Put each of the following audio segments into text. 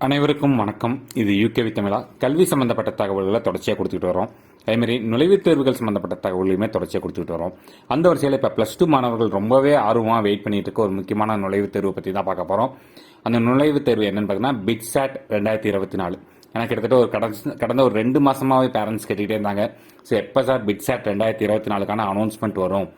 அனைவருக்கும் வணக்கம். இது யூகேவி தமிழா. கல்வி சம்பந்தப்பட்ட தகவல்களை தொடர்ச்சியாக கொடுத்துட்டு வரோம். அதேமாதிரி நுழைவுத் தேர்வுகள் சம்பந்தப்பட்ட தகவல்களையுமே தொடர்ச்சியாக கொடுத்துட்டு வரோம். அந்த வரிசையில் இப்போ +2 மாணவர்கள் ரொம்பவே ஆர்வமாக வெயிட் பண்ணிட்டு இருக்க ஒரு முக்கியமான நுழைவுத் தேர்வு பற்றி தான் பார்க்க போகிறோம். அந்த நுழைவுத் தேர்வு என்னன்னு பார்த்தீங்கன்னா பிட்சாட் 2024. எனக்கு கிட்டத்தட்ட ஒரு கடந்த ஒரு 2 மாசமாகவே பேரண்ட்ஸ் கேட்டுக்கிட்டே இருந்தாங்க. ஸோ எப்போ சார் பிட்சாட் 2024க்கான அனௌன்ஸ்மெண்ட் வரும்,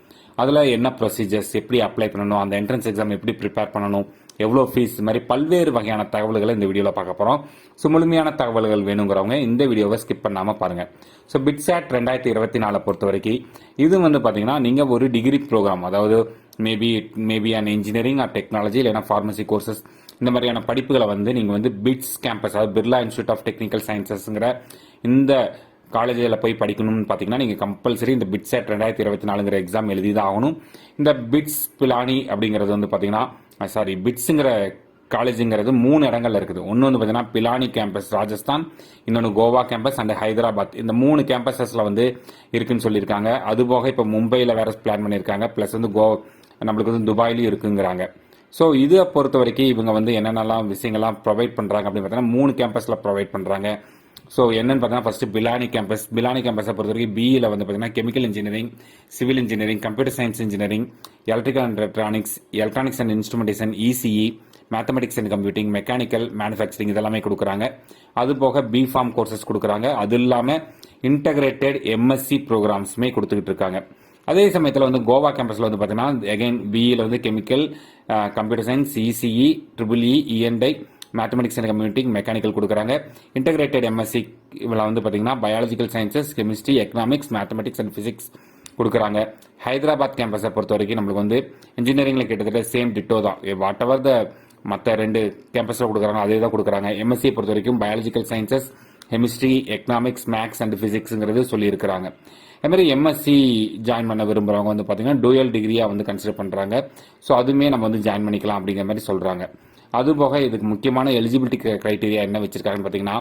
அதில் என்ன ப்ரொசீஜர்ஸ், எப்படி அப்ளை பண்ணணும், அந்த என்ட்ரன்ஸ் எக்ஸாம் எப்படி ப்ரிப்பேர் பண்ணணும், எவ்வளோ ஃபீஸ், இது மாதிரி பல்வேறு வகையான தகவல்களை இந்த வீடியோவில் பார்க்க போகிறோம். ஸோ முழுமையான தகவல்கள் வேணுங்கிறவங்க இந்த வீடியோவை ஸ்கிப் பண்ணாமல் பாருங்கள். ஸோ பிட்சாட் 2024 பொறுத்த வரைக்கும் இது பார்த்தீங்கன்னா நீங்கள் ஒரு டிகிரி ப்ரோக்ராம், அதாவது maybe and engineering or technology இல்லைனா ஃபார்மசி கோர்சஸ், இந்த மாதிரியான படிப்புகளை நீங்கள் பிட்ஸ் கேம்பஸ், அதாவது பிர்லா இன்ஸ்டியூட் ஆஃப் டெக்னிக்கல் சயின்சஸ்ங்கிற இந்த காலேஜில் போய் படிக்கணும்னு பார்த்தீங்கன்னா நீங்கள் கம்பல்சரி இந்த பிட்சாட் 2024ங்கிற எக்ஸாம் எழுதி தான் ஆகணும். இந்த பிட்ஸ் பிலானி அப்படிங்கிறது பார்த்தீங்கன்னா பிட்ஸுங்கிற காலேஜுங்கிறது 3 இடங்கள்ல இருக்குது. ஒன்று பார்த்தீங்கன்னா பிலானி கேம்பஸ் ராஜஸ்தான், இன்னொன்று கோவா கேம்பஸ் அண்ட் ஹைதராபாத். இந்த 3 கேம்பஸஸ்ல இருக்குன்னு சொல்லியிருக்காங்க. அதுபோக இப்போ மும்பையில் வேற பிளான் பண்ணியிருக்காங்க. ப்ளஸ் நம்மளுக்கு துபாயிலையும் இருக்குங்கிறாங்க. ஸோ இதை பொறுத்த வரைக்கும் இவங்க என்னென்னலாம் விஷயங்கள்லாம் ப்ரொவைட் பண்ணுறாங்க அப்படின்னு பார்த்தீங்கன்னா 3 கேம்பஸில் ப்ரொவைட் பண்ணுறாங்க. ஸோ என்னன்னு பார்த்தீங்கன்னா ஃபர்ஸ்ட் பிலானி கேம்பஸை பொறுத்த வரைக்கும் பிஇல பார்த்தீங்கன்னா chemical engineering, civil engineering, computer science engineering, electrical and electronics and instrumentation, ECE, mathematics and computing, mechanical, manufacturing இதெல்லாமே கொடுக்குறாங்க. அது போக பிஃபார்ம் கோர்சஸ் கொடுக்குறாங்க. அது இல்லாமல் இன்டகிரேட்டட் எம்எஸ்சி ப்ரோக்ராம்ஸுமே கொடுத்துக்கிட்டு இருக்காங்க. அதே சமயத்தில் கோவா கேம்பஸில் பார்த்தீங்கன்னா அகைன் பிஇல chemical, computer science, ECE, triple E, ENI, mathematics and computing, mechanical கொடுக்குறாங்க. இன்டகிரேட்டட் எம்எஸ்சி இதில் பார்த்தீங்கன்னா biological sciences, chemistry, economics, mathematics and physics கொடுக்குறாங்க. ஹைதராபாத் கேம்பஸை பொறுத்த வரைக்கும் நம்மளுக்கு இன்ஜினியரிங்கில் கிட்டத்தட்ட சேம் டிட்டோ தான். வாட் எவர் மற்ற 2 கேம்பஸில் கொடுக்குறாங்க அதே தான் கொடுக்குறாங்க. எம்எஸ்சியை பொறுத்த வரைக்கும் biological sciences, chemistry, economics, maths and பிசிக்ஸுங்கிறது சொல்லியிருக்கிறாங்க. அதுமாதிரி எம்எஸ்சி ஜாயின் பண்ண விரும்புகிறவங்க பார்த்தீங்கன்னா டூயல் டிகிரியாக கன்சிடர் பண்ணுறாங்க. ஸோ அதுவுமே நம்ம ஜாயின் பண்ணிக்கலாம் அப்படிங்கிற மாதிரி சொல்கிறாங்க. அதுபோக இதுக்கு முக்கியமான எலிஜிபிலிட்டி கிரைட்டீரியா என்ன வச்சிருக்காங்கன்னு பார்த்தீங்கன்னா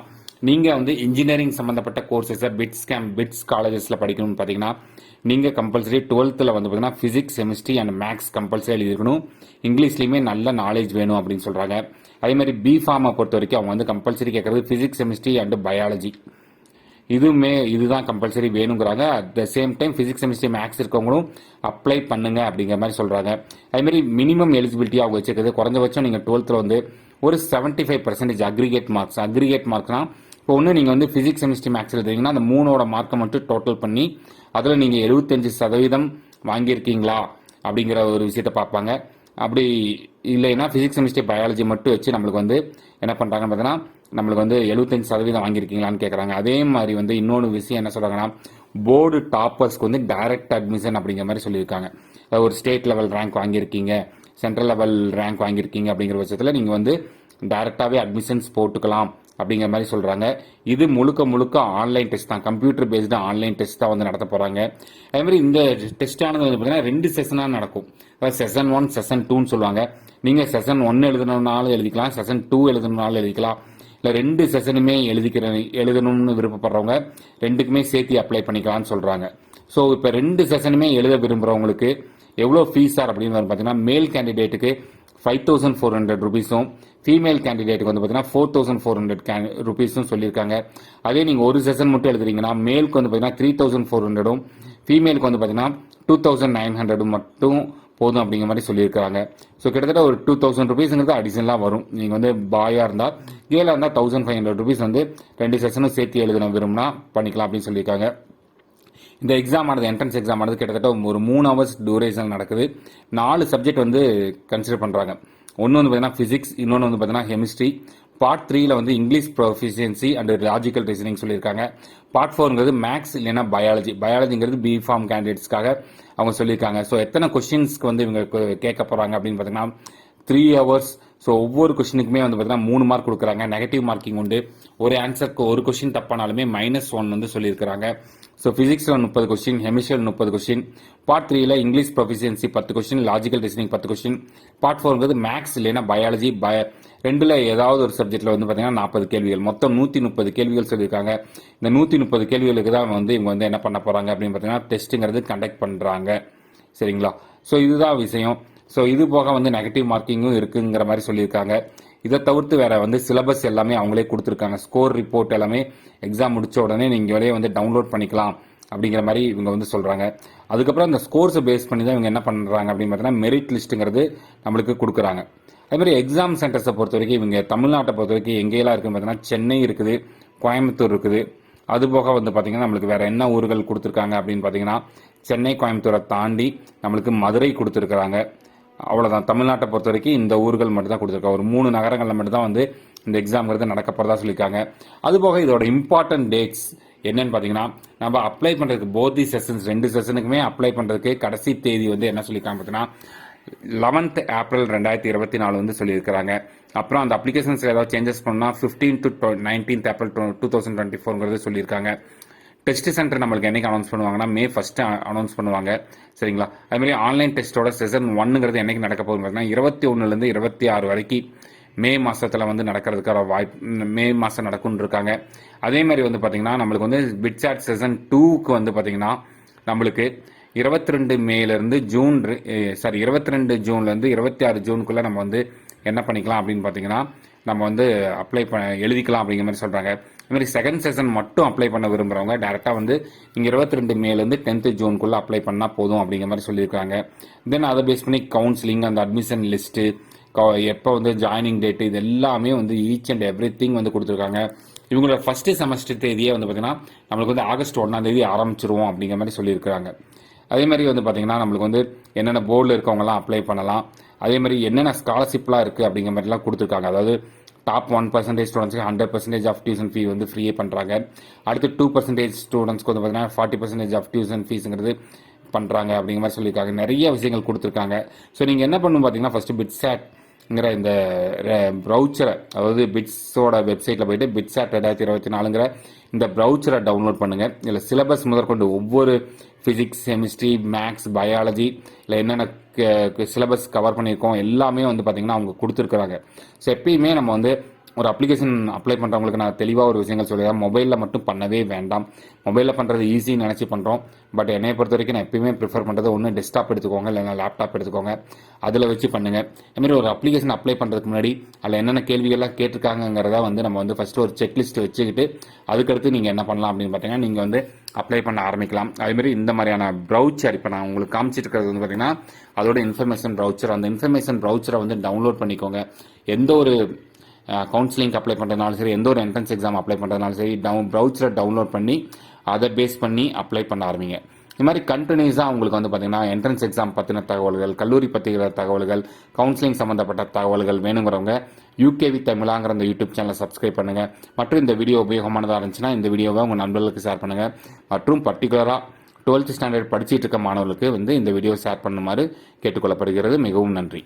நீங்கள் இன்ஜினியரிங் சம்மந்தப்பட்ட கோர்சஸை பிட்ஸ் காலேஜஸில் படிக்கணும்னு பார்த்தீங்கன்னா நீங்கள் கம்பல்சரி 12th பார்த்தீங்கன்னா physics, chemistry and maths compulsory எழுதிருக்கணும். இங்கிலீஷ்லையுமே நல்ல நாலேஜ் வேணும் அப்படின்னு சொல்கிறாங்க. அதே மாதிரி பிஃபார்மை பொறுத்த வரைக்கும் அவங்க கம்பல்சரி கேட்கறது ஃபிசிக்ஸ், கெமிஸ்ட்ரி அண்ட் பயாலஜி, இதுதான் கம்பல்சரி வேணுங்கிறாங்க. At the same time physics, chemistry, maths இருக்கவங்களும் அப்ளை பண்ணுங்க அப்படிங்கிற மாதிரி சொல்றாங்க. அதே மாதிரி மினிமம் எலிஜிபிலிட்டி அவங்க வச்சிருக்கிறது குறைஞ்சபட்சம் நீங்கள் 12th ஒரு 75% அக்ரிகேட் மார்க்னா இப்போ ஒன்று நீங்கள் ஃபிசிக்ஸ், கெமிஸ்ட்ரி, மேக்ஸ் எழுதுறீங்கன்னா அந்த 3ஓட மார்க்கை மட்டும் டோட்டல் பண்ணி அதில் நீங்கள் 75% வாங்கியிருக்கீங்களா அப்படிங்கிற ஒரு விஷயத்தை பார்ப்பாங்க. அப்படி இல்லைன்னா ஃபிசிக்ஸ், கெமிஸ்ட்ரி, பயாலஜி மட்டும் வச்சு நம்மளுக்கு என்ன பண்ணுறாங்கன்னு பார்த்தீங்கன்னா நம்மளுக்கு 75% வாங்கியிருக்கீங்களான்னு கேட்குறாங்க. அதே மாதிரி இன்னொன்று விஷயம் என்ன சொல்கிறாங்கன்னா போர்டு டாப்பர்ஸ்க்கு டைரக்ட் அட்மிஷன் அப்படிங்கிற மாதிரி சொல்லியிருக்காங்க. ஒரு ஸ்டேட் லெவல் ரேங்க் வாங்கியிருக்கீங்க, சென்ட்ரல் லெவல் ரேங்க் வாங்கியிருக்கீங்க அப்படிங்கிற பட்சத்தில் நீங்கள் டைரெக்டாகவே அட்மிஷன்ஸ் போட்டுக்கலாம் அப்படிங்கிற மாதிரி சொல்கிறாங்க. இது முழுக்க ஆன்லைன் டெஸ்ட் தான், கம்ப்யூட்டர் பேஸ்டு ஆன்லைன் டெஸ்ட் தான் நடத்த போகிறாங்க. அதே மாதிரி இந்த டெஸ்டானது பார்த்தீங்கன்னா 2 செஷனாக நடக்கும். செஷன் 1, செஷன் 2ன்னு சொல்லுவாங்க. நீங்கள் செஷன் 1 எழுதணும்னாலும் எழுதிக்கலாம், செஷன் 2 எழுதணும்னாலும் எழுதிக்கலாம். இல்லை 2 செஷனுமே எழுதணும்னு விருப்பப்படுறவங்க 2க்குமே சேர்த்து அப்ளை பண்ணிக்கலாம்னு சொல்கிறாங்க. ஸோ இப்போ 2 செஷனுமே எழுத விரும்புகிறவங்களுக்கு எவ்வளோ ஃபீஸ் சார் அப்படின்னு பார்த்தீங்கன்னா மேல் கேண்டிடேட்டுக்கு 5400 ரூபீஸும், ஃபீமேல் கேண்டிடேட்டுக்கு பார்த்தீங்கன்னா 4400 ரூபீஸும் சொல்லியிருக்காங்க. அதே நீங்கள் ஒரு செஷன் மட்டும் எழுதுறீங்கன்னா மேலுக்கு பார்த்தீங்கன்னா 3400ம், ஃபீமேலுக்கு பார்த்தீங்கன்னா 2900 மட்டும் போதும் அப்படிங்கிற மாதிரி சொல்லியிருக்காங்க. ஸோ கிட்டத்தட்ட ஒரு 2000 ரூபீஸ்ங்கிறது அடிஷனலாக வரும். நீங்கள் பாயாக இருந்தால், கேலாக இருந்தால் 1500 ரூபீஸ் 2 செஷனும் சேர்த்து எழுதணும் விரும்பினா பண்ணிக்கலாம் அப்படின்னு சொல்லியிருக்காங்க. இந்த எக்ஸாம் ஆனது, என்ட்ரன்ஸ் எக்ஸாம் ஆனது கிட்டத்தட்ட ஒரு 3 hours டியூரேஷன் நடக்குது. 4 சப்ஜெக்ட் கன்சிடர் பண்ணுறாங்க. ஒன்று பார்த்தீங்கன்னா ஃபிசிக்ஸ், இன்னொன்று பார்த்தீங்கன்னா கெமிஸ்ட்ரி. பார்ட் 3ல் English proficiency and logical reasoning சொல்லியிருக்காங்க. பார்ட் 4ங்கிறது மேக்ஸ் இல்லைன்னா பயாலஜிங்கிறது பிஃபார்ம் கேண்டிடேட்ஸ்க்காக அவங்க சொல்லியிருக்காங்க. ஸோ எத்தனை கொஸ்டின்ஸ்க்கு இவங்க கேட்க போகிறாங்க அப்படின்னு பார்த்தீங்கன்னா 3 hours. ஸோ ஒவ்வொரு கொஸ்டினுக்குமே பார்த்தீங்கன்னா 3 மார்க் கொடுக்குறாங்க. நெகட்டிவ் மார்க்கிங் உண்டு. ஒரு ஆன்சருக்கு ஒரு கொஸ்டின் தப்பானாலுமே -1 சொல்லியிருக்கிறாங்க. ஸோ ஃபிசிக்ஸில் 30 கொஸ்டின், கெமிஸ்ட்ரியில் 30 கொஸ்டின், பார்ட் 3ல் English proficiency 10 question, logical reasoning 10 question, part 4ங்கிறது மேக்ஸ் இல்லைன்னா பயாலஜி, 2ல் ஏதாவது ஒரு சப்ஜெக்டில் பார்த்தீங்கன்னா 40 கேள்விகள், மொத்தம் 130 கேள்விகள் சொல்லியிருக்காங்க. இந்த 130 கேள்விகளுக்கு தான் இவங்க என்ன பண்ண போகிறாங்க அப்படின்னு பார்த்தீங்கன்னா டெஸ்ட்டுங்கிறது கண்டக்ட் பண்ணுறாங்க. சரிங்களா? ஸோ இதுதான் விஷயம். ஸோ இது போக நெகட்டிவ் மார்க்கிங்கும் இருக்குங்கிற மாதிரி சொல்லியிருக்காங்க. இதை தவிர்த்து வேற வந்து சிலபஸ் எல்லாமே அவங்களே கொடுத்துருக்காங்க. ஸ்கோர் ரிப்போர்ட் எல்லாமே எக்ஸாம் முடிச்ச உடனே நீங்கள் வெளியே வந்து டவுன்லோட் பண்ணிக்கலாம் அப்படிங்கிற மாதிரி இவங்க வந்து சொல்கிறாங்க. அதுக்கப்புறம் அந்த ஸ்கோர்ஸை பேஸ் பண்ணி தான் இவங்க என்ன பண்ணுறாங்க அப்படின்னு பார்த்தீங்கன்னா மெரிட் லிஸ்ட்டுங்கிறது நம்மளுக்கு கொடுக்குறாங்க. அதேமாதிரி எக்ஸாம் சென்டர்ஸை பொறுத்த வரைக்கும் இவங்க தமிழ்நாட்டை பொறுத்த வரைக்கும் எங்கேயெல்லாம் இருக்குன்னு பார்த்தீங்கன்னா சென்னை இருக்குது, கோயம்புத்தூர் இருக்குது. அதுபோக வந்து பார்த்தீங்கன்னா நம்மளுக்கு வேற என்ன ஊர்கள் கொடுத்துருக்காங்க அப்படின்னு பார்த்தீங்கன்னா சென்னை கோயம்புத்தூரை தாண்டி நம்மளுக்கு மதுரை கொடுத்துருக்குறாங்க. அவ்வளோதான். தமிழ்நாட்டை பொறுத்த வரைக்கும் இந்த ஊர்கள் மட்டும் தான் கொடுத்துருக்காங்க. ஒரு 3 நகரங்களில் மட்டும் தான் வந்து இந்த எக்ஸாம்ங்கிறது நடக்க போகிறதா சொல்லியிருக்காங்க. அதுபோக இதோட இம்பார்ட்டன்ட் டேட்ஸ் என்னன்னு பார்த்தீங்கன்னா நம்ம அப்ளை பண்ணுறதுக்கு போதி செஷன்ஸ் 2 செஷனுக்குமே அப்ளை பண்ணுறதுக்கு கடைசி தேதி வந்து என்ன சொல்லியிருக்காங்க பார்த்தீங்கன்னா 11th ஏப்ரல் 2024 வந்து சொல்லியிருக்கிறாங்க. அப்புறம் அந்த அப்ளிகேஷன்ஸில் ஏதாவது சேஞ்சஸ் பண்ணால் 15th to 19th ஏப்ரல் 2024 சொல்லியிருக்காங்க. டெஸ்ட் சென்டர் நம்மளுக்கு என்னைக்கு அனௌன்ஸ் பண்ணுவாங்கன்னா May 1 அனௌன்ஸ் பண்ணுவாங்க. சரிங்களா? அதுமாதிரி ஆன்லைன் டெஸ்ட்டோட செஷன் 1ங்கிறது என்னைக்கு நடக்க போகுதுன்னா 21 26 வரைக்கும் மே மாதத்தில் வந்து நடக்கிறதுக்கான வாய்ப்பு, மே மாதம் நடக்கும்னு இருக்காங்க. அதே மாதிரி வந்து பார்த்தீங்கன்னா நம்மளுக்கு வந்து பிட்சாட் செஷன் 2க்கு வந்து பார்த்தீங்கன்னா நம்மளுக்கு 22 மேலேருந்து 22 ஜூன்லேருந்து 26 ஜூனுக்குள்ளே நம்ம வந்து என்ன பண்ணிக்கலாம் அப்படின்னு பார்த்தீங்கன்னா நம்ம வந்து அப்ளை எழுதிக்கலாம் அப்படிங்கிற மாதிரி சொல்கிறாங்க. இதுமாதிரி செகண்ட் செஷன் மட்டும் அப்ளை பண்ண விரும்புகிறவங்க டேரெக்டாக வந்து நீங்கள் 22 மேலேருந்து 10th ஜூனுக்குள்ளே அப்ளை பண்ணால் போதும் அப்படிங்கிற மாதிரி சொல்லியிருக்காங்க. தென் அதை பேஸ் பண்ணி கவுன்சிலிங், அந்த அட்மிஷன் லிஸ்ட்டு, எப்போ வந்து ஜாயினிங் டேட்டு, இது எல்லாமே வந்து ஈச் அண்ட் எவ்ரி திங் வந்து கொடுத்துருக்காங்க. இவங்களோட ஃபஸ்ட்டு செமஸ்டர் தேதியே வந்து பார்த்தீங்கன்னா நம்மளுக்கு வந்து ஆகஸ்ட் 1 ஆரம்பிச்சிருவோம் அப்படிங்கிற மாதிரி சொல்லியிருக்கிறாங்க. அதே மாதிரி வந்து பார்த்தீங்கன்னா நம்மளுக்கு வந்து என்னென்ன போர்டில் இருக்கவங்கலாம் அப்ளை பண்ணலாம், அதே மாதிரி என்னென்ன ஸ்காலர்ஷிப்லாம் இருக்குது அப்படிங்கிற மாதிரிலாம் கொடுத்துருக்காங்க. அதாவது டாப் 1% ஸ்டூடெண்ட்ஸ்க்கு 100% ஆஃப் டியூஷன் ஃபீ வந்து ஃப்ரீயே பண்ணுறாங்க. அடுத்து 2% ஸ்டூடெண்ட்ஸ்க்கு வந்து பார்த்தீங்கன்னா 40% ஆஃப் டியூஷன் ஃபீஸுங்கிறது பண்ணுறாங்க அப்படிங்கிற மாதிரி சொல்லியிருக்காங்க. நிறைய விஷயங்கள் கொடுத்துருக்காங்க. ஸோ நீங்கள் என்ன பண்ணணும் பார்த்தீங்கன்னா ஃபஸ்ட்டு பிட்சாட்ங்கிற இந்த ப்ரௌச்சரை, அதாவது பிட்ஸோட வெப்சைட்டில் போயிட்டு பிட்சாட் 2024ங்கிற இந்த ப்ரௌச்சரை டவுன்லோட் பண்ணுங்கள். இதில் சிலபஸ் முதற்கொண்டு ஒவ்வொரு ஃபிசிக்ஸ், கெமிஸ்ட்ரி, மேக்ஸ், பயாலஜி இல்லை என்னென்ன சிலபஸ் கவர் பண்ணியிருக்கோம் எல்லாமே வந்து பார்த்திங்கன்னா அவங்க கொடுத்துருக்குறாங்க. ஸோ எப்பயுமே நம்ம வந்து ஒரு அப்ளிகேஷன் அப்ளை பண்ணுறவங்களுக்கு நான் தெளிவாக ஒரு விஷயங்கள் சொல்லுவேன். மொபைலில் மட்டும் பண்ணவே வேண்டாம். மொபைலில் பண்ணுறது ஈஸின்னு நினச்சி பண்ணுறோம். பட் என்னை பொறுத்த வரைக்கும் நான் எப்பயுமே ப்ரிஃபர் பண்ணுறது ஒன்று டெஸ்க்டாப் எடுத்துக்கோங்க, இல்லைன்னா லேப்டாப் எடுத்துக்கோங்க, அதில் வச்சு பண்ணுங்கள். அதுமாதிரி ஒரு அப்ளிகேஷன் அப்ளை பண்ணுறதுக்கு முன்னாடி அதில் என்னென்ன கேள்விகள்லாம் கேட்டிருக்காங்கிறத வந்து நம்ம வந்து ஃபஸ்ட்டு ஒரு செக்லிஸ்ட் வச்சுக்கிட்டு அதுக்கடுத்து நீங்கள் என்ன பண்ணலாம் அப்படின்னு பார்த்தீங்கன்னா நீங்கள் வந்து அப்ளை பண்ண ஆரம்பிக்கலாம். அதேமாதிரி இந்த மாதிரியான ப்ரௌச்சர் இப்போ நான் உங்களுக்கு காமிச்சிட்டு இருக்கிறது வந்து பார்த்தீங்கன்னா அதோட இன்ஃபர்மேஷன் ப்ரௌச்சர். அந்த இன்ஃபர்மேஷன் ப்ரௌச்சரை வந்து டவுன்லோட் பண்ணிக்கோங்க. எந்த ஒரு கவுன்சிலிங் அப்ளை பண்ணுறதுனாலும் சரி, எந்த ஒரு என்ட்ரன்ஸ் எக்ஸாம் அப்ளை பண்ணுறதுனாலும் சரி, ப்ரௌச்சரை டவுன்லோட் பண்ணி அதை பேஸ் பண்ணி அப்ளை பண்ண ஆரம்பிங்க. இது மாதிரி கண்டினியூஸாக உங்களுக்கு வந்து பார்த்தீங்கன்னா என்ட்ரன்ஸ் எக்ஸாம் பற்றின தகவல்கள், கல்லூரி பற்றின தகவல்கள், கவுன்சிலிங் சம்மந்தப்பட்ட தகவல்கள் வேணுங்கிறவங்க யூகேவி தமிழாங்கிற அந்த யூடியூப் சேனலை சப்ஸ்கிரைப் பண்ணுங்கள். மற்றும் இந்த வீடியோ உபயோகமானதாக இருந்துச்சுன்னா இந்த வீடியோவை உங்கள் நண்பர்களுக்கு ஷேர் பண்ணுங்கள். மற்றும் பர்டிகுலராக 12th ஸ்டாண்டர்ட் படிச்சுட்டு இருக்க மாணவர்களுக்கு வந்து இந்த வீடியோ ஷேர் பண்ணுமாறு கேட்டுக்கொள்ளப்படுகிறது. மிகவும் நன்றி.